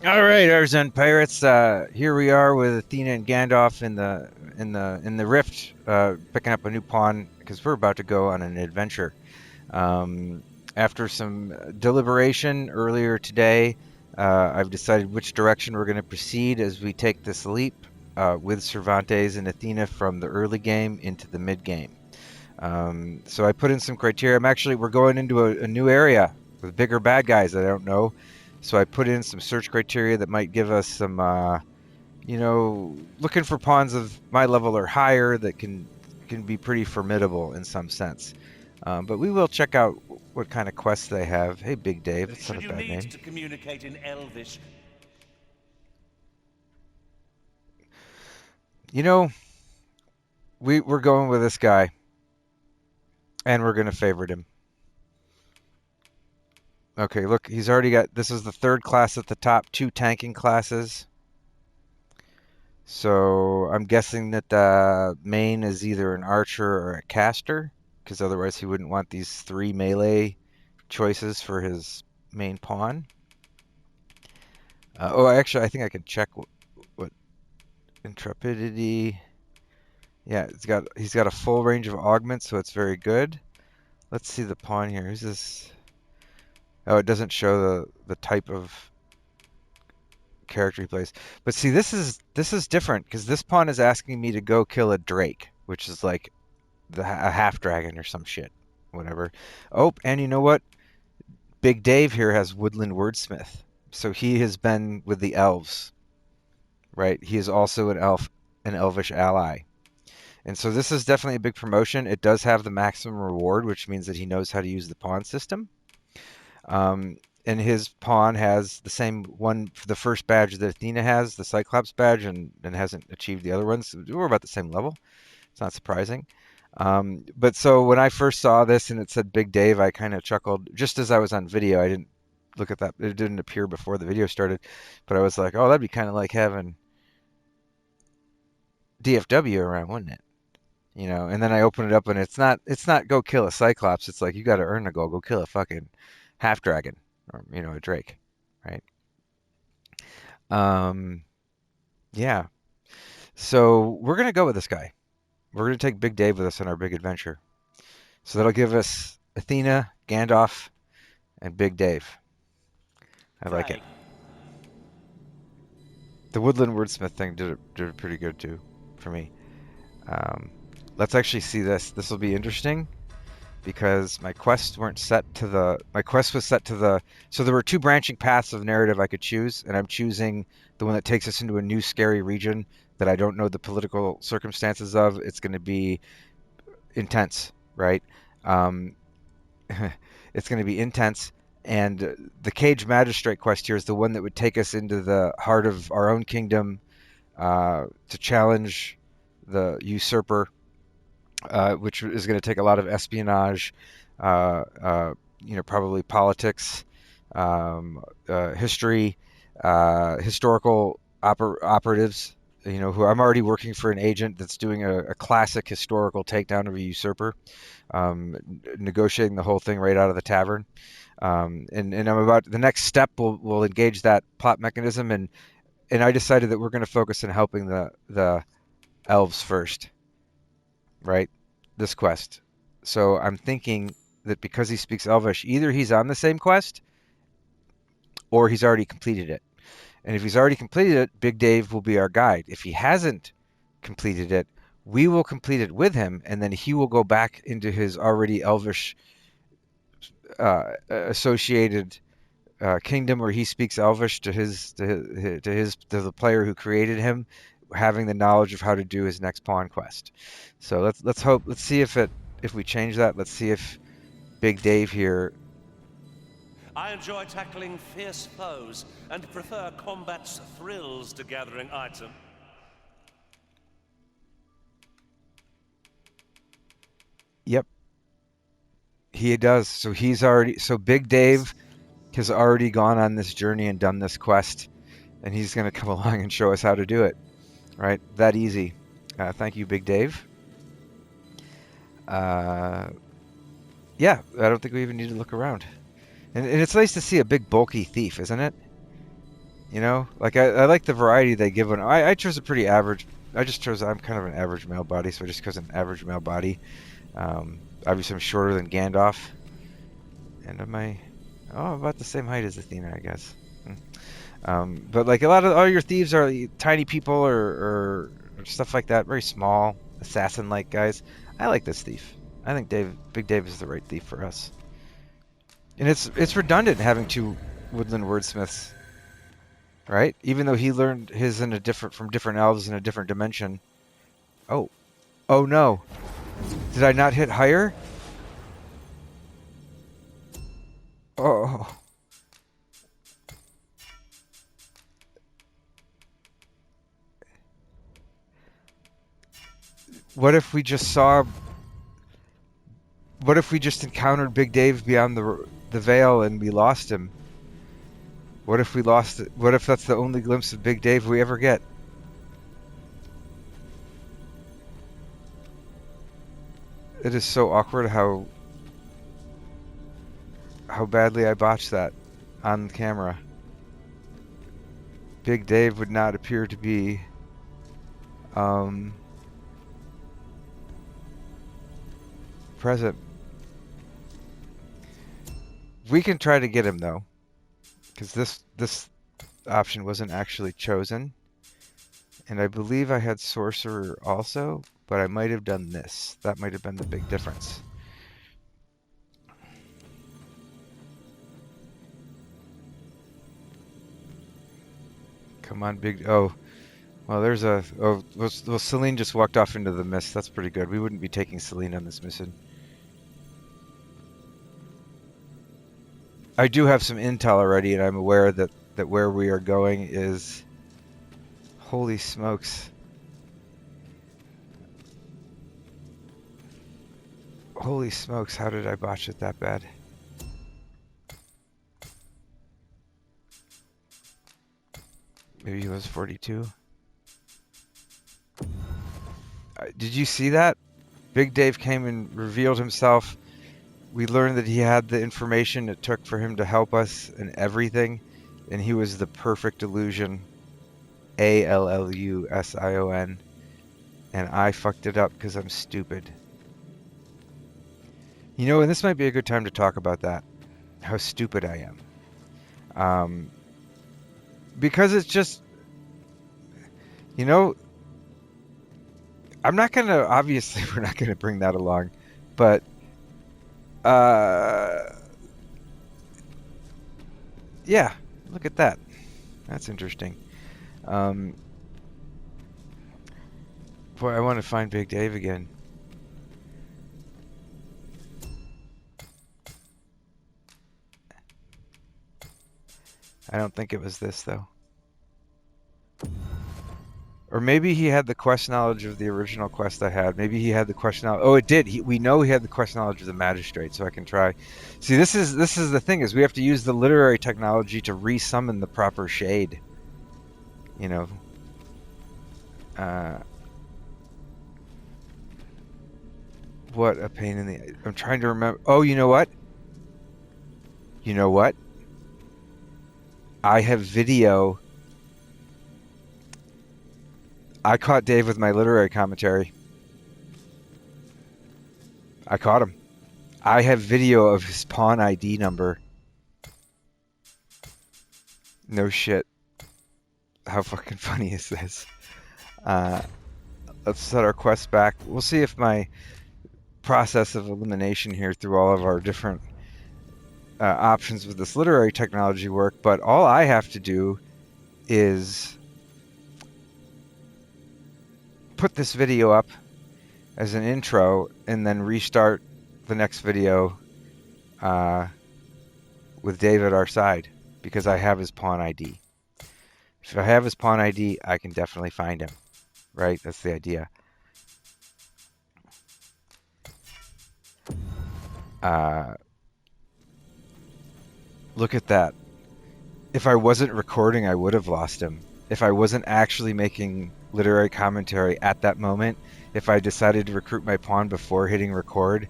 All right, Arzen Pirates. Here we are with Athena and Gandalf in the Rift, picking up a new pawn because we're about to go on an adventure. Um, After some deliberation earlier today, I've decided which direction we're going to proceed as we take this leap with Cervantes and Athena from the early game into the mid game. So I put in some criteria. We're going into a new area with bigger bad guys that I don't know. So I put in some search criteria that might give us some, looking for pawns of my level or higher that can be pretty formidable in some sense. But we will check out what kind of quests they have. Hey, Big Dave, that's not Should a you bad need name. to communicate in Elvish, You know, we're going with this guy, and we're gonna favorite him. Okay, look, he's already got. This is the third class at the top, two tanking classes. So I'm guessing that the main is either an archer or a caster, because otherwise he wouldn't want these three melee choices for his main pawn. Actually, I think I can check what intrepidity. Yeah, he's got a full range of augments, so it's very good. Let's see the pawn here. Who's this? Oh, it doesn't show the type of character he plays. But see, this is different because this pawn is asking me to go kill a drake, which is like a half dragon or some shit, whatever. Oh, and you know what? Big Dave here has Woodland Wordsmith, so he has been with the elves, right? He is also an elvish ally, and so this is definitely a big promotion. It does have the maximum reward, which means that he knows how to use the pawn system. Um, and his pawn has the same one for the first badge that Athena has, the Cyclops badge, and hasn't achieved the other ones. We're about the same level. It's not surprising. But so when I first saw this and it said Big Dave, I kind of chuckled just as I was on video. I didn't look at that. It didn't appear before the video started, but I was like, oh, that'd be kind of like having DFW around, wouldn't it? And then I open it up and it's not go kill a Cyclops. It's like you got to earn a goal. Go kill a fucking half dragon or a Drake, right? Um, yeah. So we're gonna go with this guy. We're gonna take Big Dave with us on our big adventure. So that'll give us Athena, Gandalf, and Big Dave. I like it. Drake? The Woodland Wordsmith thing did it pretty good too, for me. Um, let's actually see this. This will be interesting because my quest was set to the so there were two branching paths of narrative I could choose, and I'm choosing the one that takes us into a new scary region that I don't know the political circumstances of. It's going to be intense, right? Um, it's going to be intense. And the Cage Magistrate quest here is the one that would take us into the heart of our own kingdom to challenge the usurper, which is going to take a lot of espionage, probably politics, history, historical operatives. Who I'm already working for an agent that's doing a classic historical takedown of a usurper, negotiating the whole thing right out of the tavern. And I'm about the next step. Will engage that plot mechanism, and I decided that we're going to focus on helping the elves first, right? This quest. So I'm thinking that because he speaks Elvish, either he's on the same quest or he's already completed it. And if he's already completed it, Big Dave will be our guide. If he hasn't completed it, we will complete it with him, and then he will go back into his already Elvish associated kingdom where he speaks Elvish to the player who created him, having the knowledge of how to do his next pawn quest. So let's see if we change that. Let's see if Big Dave here. I enjoy tackling fierce foes and prefer combat's thrills to gathering item. Yep, he does. So Big Dave has already gone on this journey and done this quest, and he's going to come along and show us how to do it. Right, that easy. Thank you, Big Dave. Uh, yeah, I don't think we even need to look around. And it's nice to see a big bulky thief, isn't it? You know, like I like the variety they give one. I chose a pretty average. I just chose. I'm kind of an average male body, so I just chose an average male body. Obviously, I'm shorter than Gandalf, and am I? Oh, about the same height as Athena, I guess. But like a lot of all your thieves are tiny people or stuff like that, very small, assassin-like guys. I like this thief. I think Big Dave is the right thief for us. And it's redundant having two woodland wordsmiths, right? Even though he learned his in a different from different elves in a different dimension. Oh, oh no! Did I not hit higher? Oh, what if we just saw? What if we just encountered Big Dave beyond the veil and we lost him? What if we lost it? What if that's the only glimpse of Big Dave we ever get? It is so awkward how badly I botched that on camera. Big Dave would not appear to be um, present. We can try to get him though, because this option wasn't actually chosen, and I believe I had sorcerer also, but I might have done this. That might have been the big difference. Come on, big. Oh, well, there's a. Oh, well, Celine just walked off into the mist. That's pretty good. We wouldn't be taking Celine on this mission. I do have some intel already, and I'm aware that where we are going is. Holy smokes. Holy smokes, how did I botch it that bad? Maybe he was 42. Did you see that? Big Dave came and revealed himself. We learned that he had the information it took for him to help us and everything, and he was the perfect illusion. Allusion. And I fucked it up because I'm stupid. You know, and this might be a good time to talk about that. How stupid I am. Because it's just, you know, I'm not going to, obviously, we're not going to bring that along, but, yeah, look at that. That's interesting. Boy, I want to find Big Dave again. I don't think it was this, though. Or maybe he had the quest knowledge of the original quest I had. Maybe he had the quest knowledge. Oh, it did. We know he had the quest knowledge of the magistrate, so I can try. See, this is the thing, is we have to use the literary technology to resummon the proper shade. You know. What a pain in the... I'm trying to remember. Oh, you know what? You know what? I have video. I caught Dave with my literary commentary. I caught him. I have video of his pawn ID number. No shit. How fucking funny is this? Let's set our quest back. We'll see if my process of elimination here through all of our different options with this literary technology work, but all I have to do is put this video up as an intro and then restart the next video with Dave at our side, because I have his pawn ID. If I have his pawn ID, I can definitely find him, right? That's the idea. Look at that. If I wasn't recording, I would have lost him. If I wasn't actually making literary commentary at that moment, if I decided to recruit my pawn before hitting record,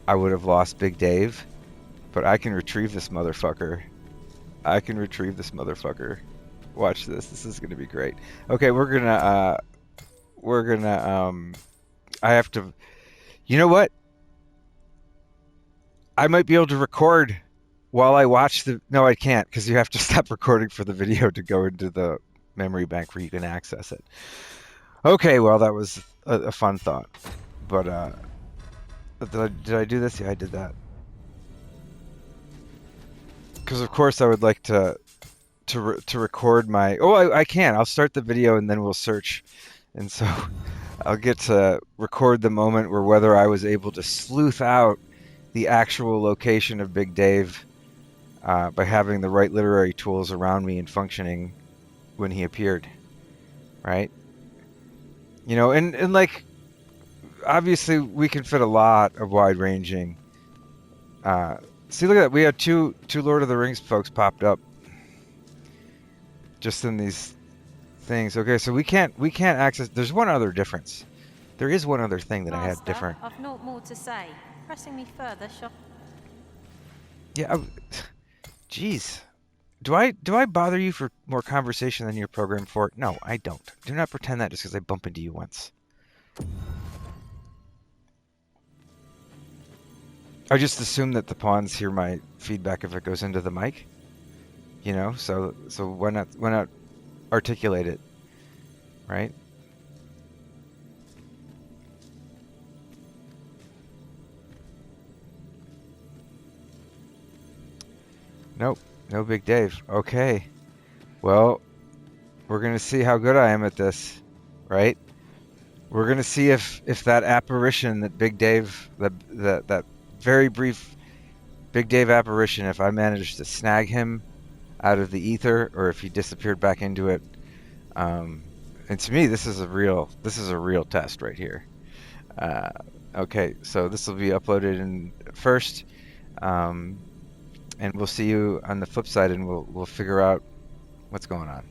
I would have lost Big Dave. But I can retrieve this motherfucker. I can retrieve this motherfucker. Watch this. This is gonna be great. Okay, we're gonna I have to. You know what? I might be able to record while I watch the. No, I can't because you have to stop recording for the video to go into the memory bank where you can access it. Okay, well that was a fun thought, but did I do this? Yeah, I did that. Because of course I would like to record my. Oh, I can. I'll start the video and then we'll search, and so I'll get to record the moment where whether I was able to sleuth out the actual location of Big Dave by having the right literary tools around me and functioning when he appeared, right? You know, and like obviously we can fit a lot of wide-ranging. Uh, See, look at that. We had two Lord of the Rings folks popped up just in these things. Okay, so we can't access. There's one other difference. There is one other thing that I had Master, different. I've naught more to say. Pressing me further shall... Yeah, jeez. Do I bother you for more conversation than you're programmed for? No, I don't. Do not pretend that just because I bump into you once. I just assume that the pawns hear my feedback if it goes into the mic. You know, so why not articulate it, right? Nope, no Big Dave. Okay, well, we're gonna see how good I am at this, right? We're gonna see if that apparition that Big Dave, that very brief Big Dave apparition, if I managed to snag him out of the ether or if he disappeared back into it. And to me, this is a real test right here. Uh, okay, so this will be uploaded in first, um, and we'll see you on the flip side, and we'll figure out what's going on.